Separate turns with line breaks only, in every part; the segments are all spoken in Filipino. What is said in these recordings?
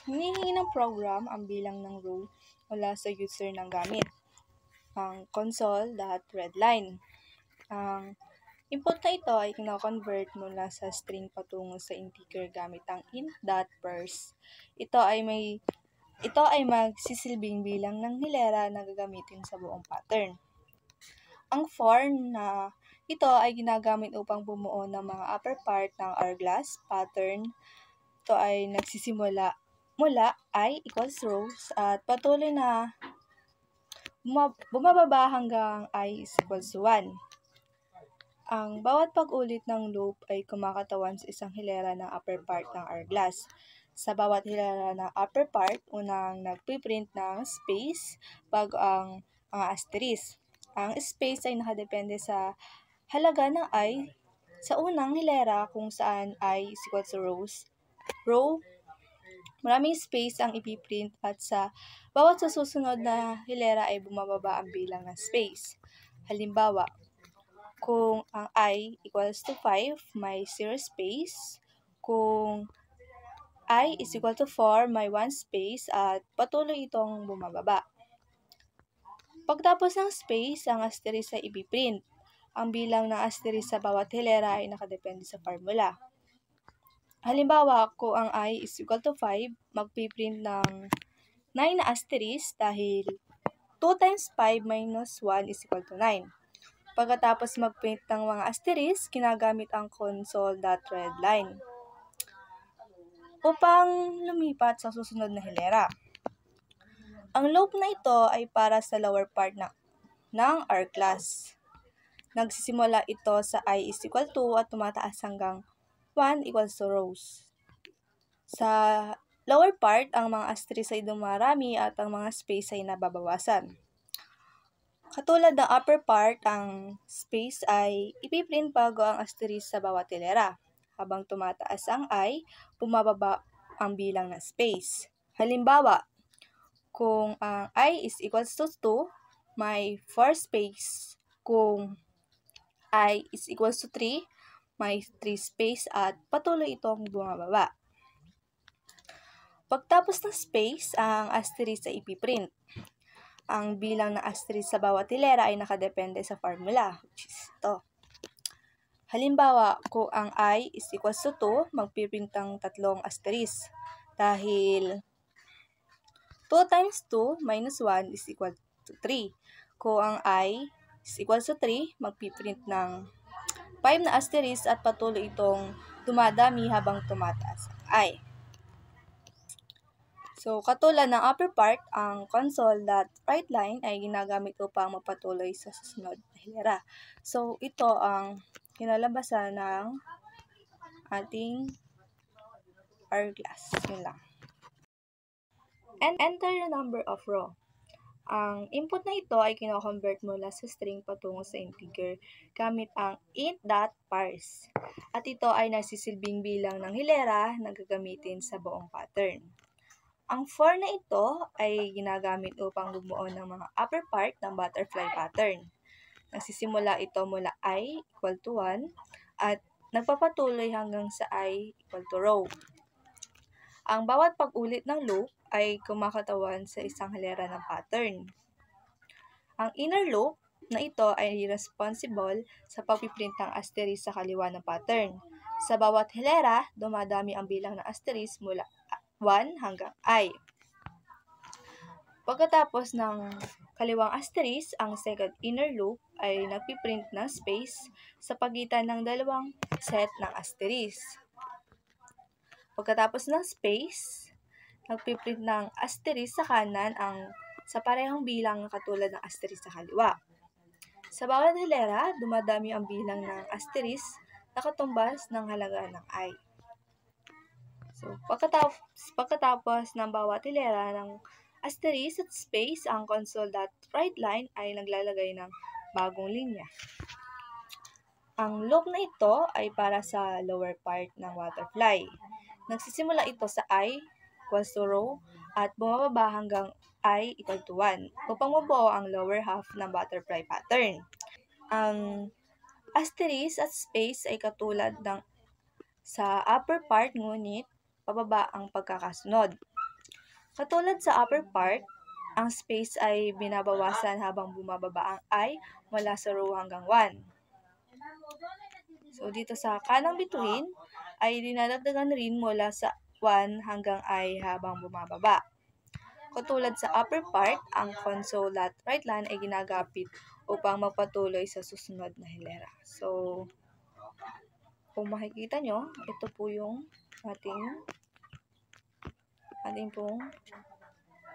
Hinihingi ng program ang bilang ng row mula sa user ng gamit. Ang console.readline. Ang input na ito ay kino-convert mula sa string patungo sa integer gamit ang int.parse. Ito ay magsisilbing bilang ng hilera na gagamitin sa buong pattern. Ang for na ito ay ginagamit upang bumuo ng mga upper part ng hourglass pattern. Ito ay nagsisimula mula I equals rows at patuloy na bumababa hanggang I is equals to 1. Ang bawat pag-ulit ng loop ay kumakatawan sa isang hilera ng upper part ng hourglass. Sa bawat hilera ng upper part, unang nagpiprint ng space bago ang mga asterisk. Ang space ay nakadepende sa halaga ng I sa unang hilera kung saan I is equal to row. Maraming space ang ipiprint at sa bawat susunod na hilera ay bumababa ang bilang ng space. Halimbawa, kung ang I equals to 5, may 0 space. Kung I is equal to 4, may 1 space at patuloy itong bumababa. Pagtapos ng space, ang asterisk ay ipiprint. Ang bilang ng asterisk sa bawat hilera ay nakadepende sa formula. Halimbawa, kung ang I is equal to 5, magpiprint ng 9 na asterisk dahil 2 times 5 minus 1 is equal to 9. Pagkatapos magprint ng mga asterisk, ginagamit ang console.readline upang lumipat sa susunod na hilera. Ang loop na ito ay para sa lower part ng hourglass. Nagsisimula ito sa I is equal to at tumataas hanggang 1 equals to rows. Sa lower part, ang mga asterisk ay dumarami at ang mga space ay nababawasan. Katulad ng upper part, ang space ay ipiprint bago ang asterisk sa bawat hilera. Habang tumataas ang I, bumababa ang bilang ng space. Halimbawa, kung ang I is equals to 2, may 4 space. Kung I is equals to 3, may 3 space at patuloy itong bumababa. Pagtapos ng space, ang asterisk ay ipiprint. Ang bilang ng asterisk sa bawat hilera ay nakadepende sa formula, which is ito. Halimbawa, kung ang I is equals to 2, magpiprint ang tatlong asterisk. Dahil 2 times 2 minus 1 is equal to 3. Kung ang I is equals to 3, magpiprint ng 5 na asterisk at patuloy itong dumadami habang tumataas ang I. So, katulad ng upper part, ang console.writeline ay ginagamit upang mapatuloy sa susunod na hilera. So, ito ang kinalabasan ng ating hourglass. Yun lang. And enter the number of row. Ang input na ito ay kino-convert mula sa string patungo sa integer gamit ang int.parse. At ito ay nagsisilbing bilang ng hilera na gagamitin sa buong pattern. Ang for na ito ay ginagamit upang bumuo ng mga upper part ng butterfly pattern. Nagsisimula ito mula I equal to 1 at nagpapatuloy hanggang sa I equal to row. Ang bawat pag-ulit ng loop ay kumakatawan sa isang hilera ng pattern. Ang inner loop na ito ay responsible sa pagpiprint ng asterisk sa kaliwa ng pattern. Sa bawat hilera, dumadami ang bilang ng asterisk mula 1 hanggang I. Pagkatapos ng kaliwang asterisk, ang second inner loop ay nagpiprint ng space sa pagitan ng dalawang set ng asterisk. Pagkatapos ng space, nagpiprint ng asterisk sa kanan sa parehong bilang na katulad ng asterisk sa kaliwa. Sa bawat hilera, dumadami ang bilang ng asterisk na katumbas ng halaga ng I. So, pagkatapos ng bawat hilera ng asterisk at space, ang console.writeline ay naglalagay ng bagong linya. Ang loop na ito ay para sa lower part ng butterfly. Nagsisimula ito sa I equals to row at bumababa hanggang I equal to 1 upang mabuo ang lower half ng butterfly pattern. Ang asterisk at space ay katulad ng sa upper part ngunit pababa ang pagkakasunod. Katulad sa upper part, ang space ay binabawasan habang bumababa ang I mula sa row hanggang 1. So, dito sa kanang bituin, ay dinadagdagan rin mula sa 1 hanggang I habang bumababa. Katulad sa upper part, ang console at right line ay ginagapit upang magpatuloy sa susunod na hilera. So, kung makikita nyo, ito po yung ating pong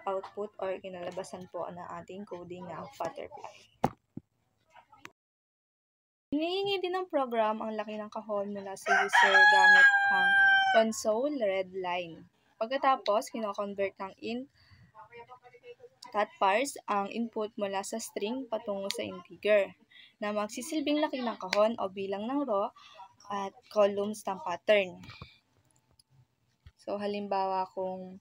output or kinalabasan po ng ating coding na butterfly. Hinihingi din ng program ang laki ng kahon mula sa user gamit ang console red line. Pagkatapos, kino-convert ng int at parse ang input mula sa string patungo sa integer na magsisilbing laki ng kahon o bilang ng row at columns ng pattern. So, halimbawa kung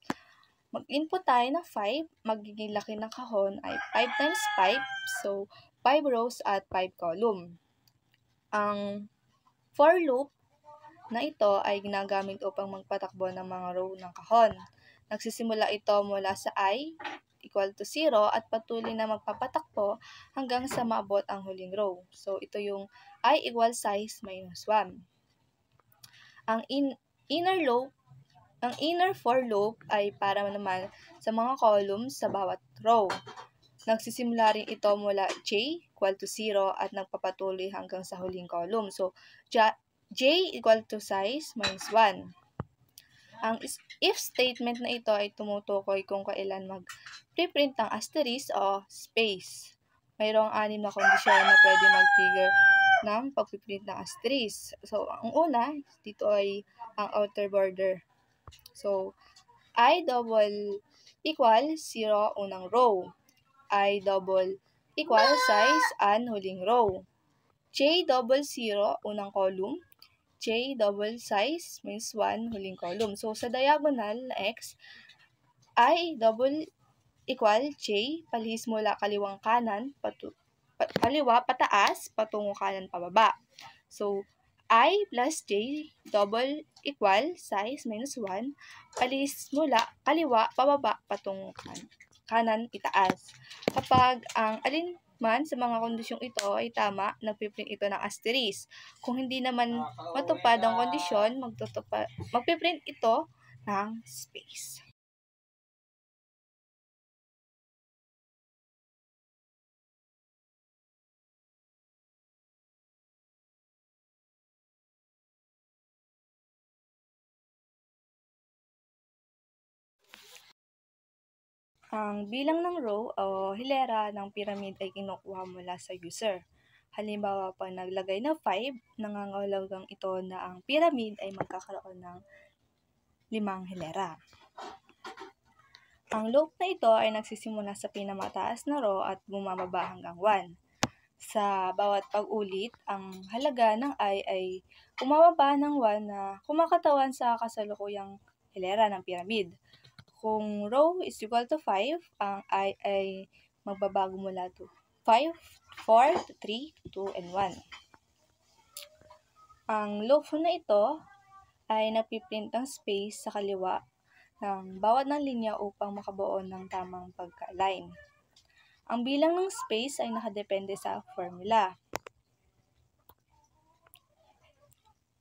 mag-input tayo ng 5, magiging laki ng kahon ay 5 times 5, so 5 rows at 5 column. Ang for loop na ito ay ginagamit upang magpatakbo ng mga row ng kahon. Nagsisimula ito mula sa I equal to 0 at patuloy na magpapatakbo hanggang sa maabot ang huling row. So, ito yung I equal size minus 1. Ang inner for loop ay para naman sa mga columns sa bawat row. Nagsisimula rin ito mula j equal to 0 at nagpapatuloy hanggang sa huling column. So, j equal to size minus 1. Ang if statement na ito ay tumutukoy kung kailan mag-preprint ng asterisk o space. Mayroong 6 na kondisyon na pwede mag-trigger ng pag-print ng asterisk. So, ang una, dito ay ang outer border. So, I double equal 0 unang row. I double equal size an huling row. J double 0 unang column. J double size means 1 huling column. So, sa diagonal na X, I double equal J, palihis mula kaliwang kanan, kaliwa pataas, patungo kanan pababa. So, I plus J double equal size minus 1, palihis mula kaliwa pababa, patungo kanan itaas. Kapag ang alin man sa mga kondisyong ito ay tama, nagpiprint ito ng asterisk. Kung hindi naman matupad ang kondisyon, magpiprint ito ng space. Ang bilang ng row o hilera ng pyramid ay kinukuha mula sa user. Halimbawa, pag naglagay ng 5, nangangahulugan ito na ang pyramid ay magkakaroon ng 5 hilera. Ang loop na ito ay nagsisimula sa pinamataas na row at bumababa hanggang 1. Sa bawat pag-ulit, ang halaga ng I ay bumababa ng 1 na kumakatawan sa kasalukuyang hilera ng pyramid. Kung row is equal to 5, ang I ay magbabago mula to 5, 4, 3, 2, and 1. Ang loop na ito ay nagpiprint ng space sa kaliwa ng bawat ng linya upang makabuo ng tamang pagka-align. Ang bilang ng space ay nakadepende sa formula.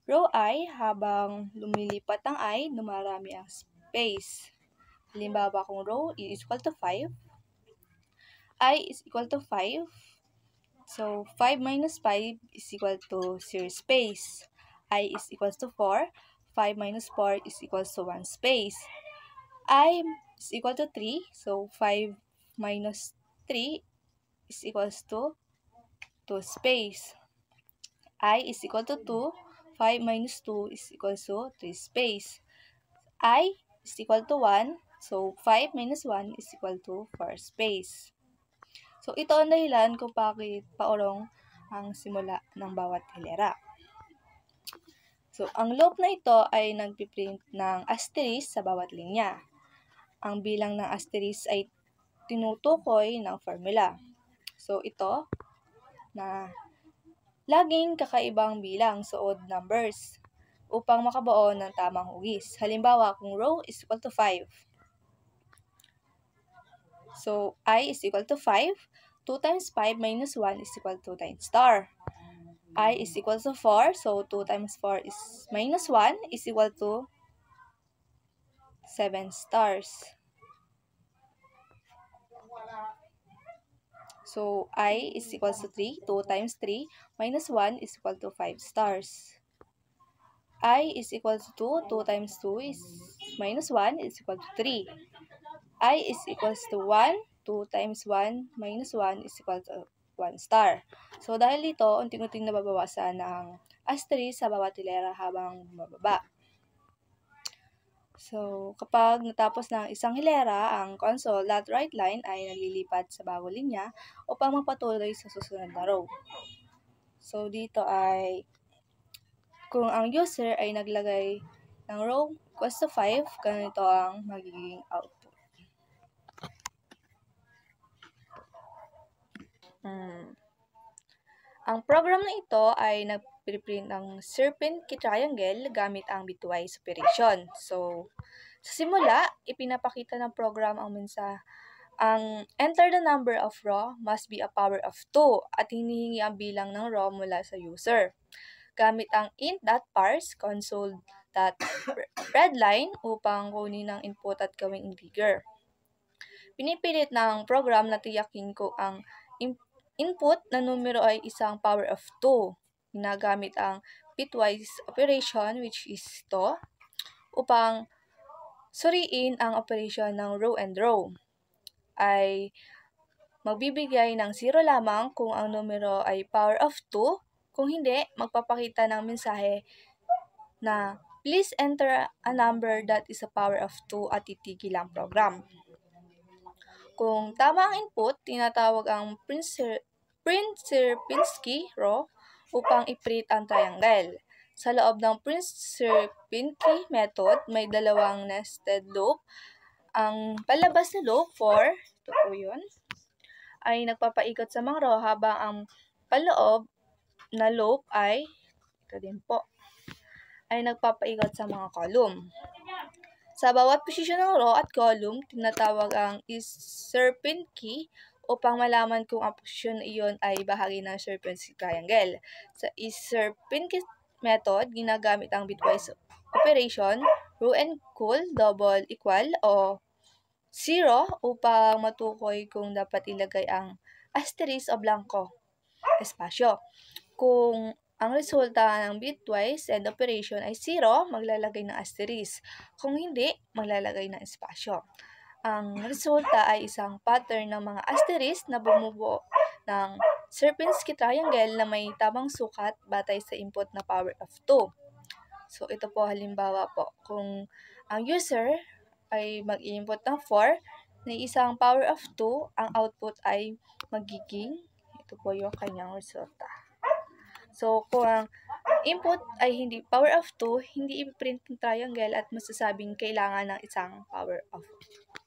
Row I, habang lumilipat ang I, dumarami ang space. Halimbawa, kung row is equal to 5, I is equal to 5. So, 5 minus 5 is equal to 0 space. I is equal to 4. 5 minus 4 is equal to 1 space. I is equal to 3. So, 5 minus 3 is equal to 2 space. I is equal to 2. 5 minus 2 is equal to 3 space. I is equal to 1. So, 5 minus 1 is equal to 4 space. So, ito ang dahilan kung bakit paurong ang simula ng bawat hilera. So, ang loop na ito ay nagpiprint ng asterisk sa bawat linya. Ang bilang ng asterisk ay tinutukoy ng formula. So, ito na laging kakaibang bilang sa odd numbers upang makabuo ng tamang hugis. Halimbawa, kung row is equal to 5, So, I is equal to 5. 2 times 5 minus 1 is equal to 9 star. I is equal to 4. So, 2 times 4 is minus 1 is equal to 7 stars. So, I is equal to 3. 2 times 3 minus 1 is equal to 5 stars. I is equal to 2. 2 times 2 is minus 1 is equal to 3. I is equals to 1. 2 times 1 minus 1 is equal to 1 star. So, dahil dito, unting-unting nababawasan ang asterisk sa bawat hilera habang bumababa. So, kapag natapos ng isang hilera, ang console.write line ay naglilipat sa bagong linya upang mapatuloy sa susunod na row. So, dito ay kung ang user ay naglagay ng row equals to 5, ganito ang magiging output. Ang program na ito ay nagpiprint ng serpent triangle gamit ang bitwise operation. So, sa simula, ipinapakita ng program ang enter the number of row must be a power of 2 at hinihingi ang bilang ng row mula sa user. Gamit ang int.parse console.readline upang kunin ang input at gawing integer. Pinipilit ng program na tiyakin ko ang input na numero ay isang power of 2. Ginagamit ang bitwise operation which is to upang suriin ang operation ng row and row. Ay magbibigay ng 0 lamang kung ang numero ay power of 2. Kung hindi, magpapakita ng mensahe na please enter a number that is a power of 2 at titigil ang program. Kung tama ang input, tinatawag ang Prince-Sierpinski row upang i-print ang triangle. Sa loob ng Prince-Sierpinski method, may dalawang nested loop. Ang palabas na loop ito po yun, ay nagpapaikot sa mga row habang ang paloob na loop ay, ito din po, ay nagpapaikot sa mga column. Sa bawat posisyon ng row at column, tinatawag ang serpent key upang malaman kung ang posisyon na iyon ay bahagi ng serpent triangle. Sa serpent key method, ginagamit ang bitwise operation, row and col, double equal, o 0 upang matukoy kung dapat ilagay ang asterisk o blanco espasyo. Kung ang resulta ng bitwise and operation ay 0, maglalagay ng asterisk. Kung hindi, maglalagay ng espasyo. Ang resulta ay isang pattern ng mga asterisk na bumubuo ng Sierpinski triangle na may tamang sukat batay sa input na power of 2. So, ito po halimbawa po. Kung ang user ay mag-input ng 4 na isang power of 2, ang output ay magiging, ito po yung kanyang resulta. So, kung ang input ay hindi power of 2, hindi i-print ng triangle at masasabing kailangan ng isang power of 2.